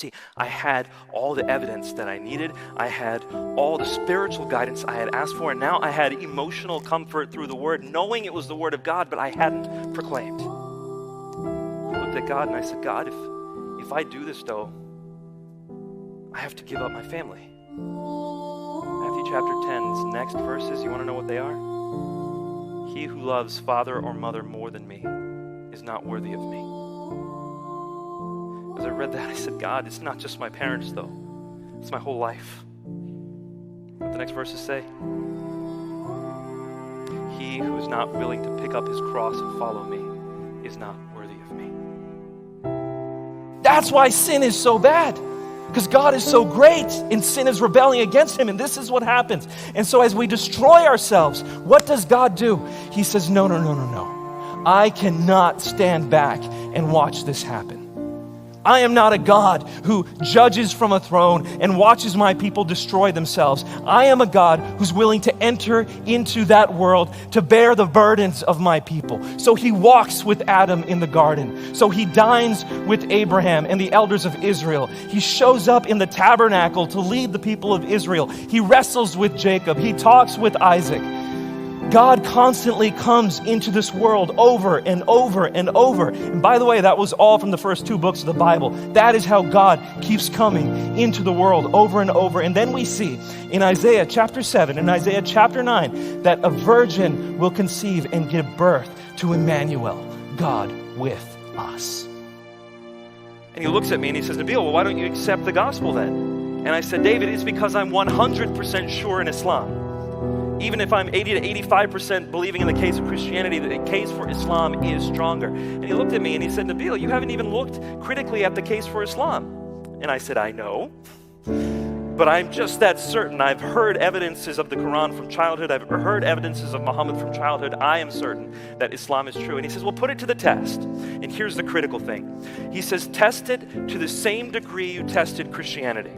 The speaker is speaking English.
See, I had all the evidence that I needed. I had all the spiritual guidance I had asked for, and now I had emotional comfort through the Word, knowing it was the Word of God, but I hadn't proclaimed. I looked at God and I said, God, if I do this though, I have to give up my family. Matthew chapter 10's next verses, you want to know what they are? He who loves father or mother more than me is not worthy of me. As I read that, I said, God, it's not just my parents though. It's my whole life. What the next verses say? He who is not willing to pick up his cross and follow me is not worthy of me. That's why sin is so bad. Because God is so great and sin is rebelling against him, and this is what happens. And so as we destroy ourselves, what does God do? He says, no. I cannot stand back and watch this happen. I am not a God who judges from a throne and watches my people destroy themselves. I am a God who's willing to enter into that world to bear the burdens of my people. So he walks with Adam in the garden. So he dines with Abraham and the elders of Israel. He shows up in the tabernacle to lead the people of Israel. He wrestles with Jacob. He talks with Isaac. God constantly comes into this world over and over and over. And by the way, that was all from the first 2 books of the Bible. That is how God keeps coming into the world over and over. And then we see in Isaiah chapter 7 and Isaiah chapter 9 that a virgin will conceive and give birth to Emmanuel, God with us. And he looks at me and he says, Nabil, well, why don't you accept the gospel then? And I said, David, it's because I'm 100% sure in Islam. Even if I'm 80 to 85% believing in the case of Christianity, the case for Islam is stronger. And he looked at me and he said, Nabil, you haven't even looked critically at the case for Islam. And I said, I know, but I'm just that certain. I've heard evidences of the Quran from childhood. I've heard evidences of Muhammad from childhood. I am certain that Islam is true. And he says, well, put it to the test. And here's the critical thing. He says, test it to the same degree you tested Christianity.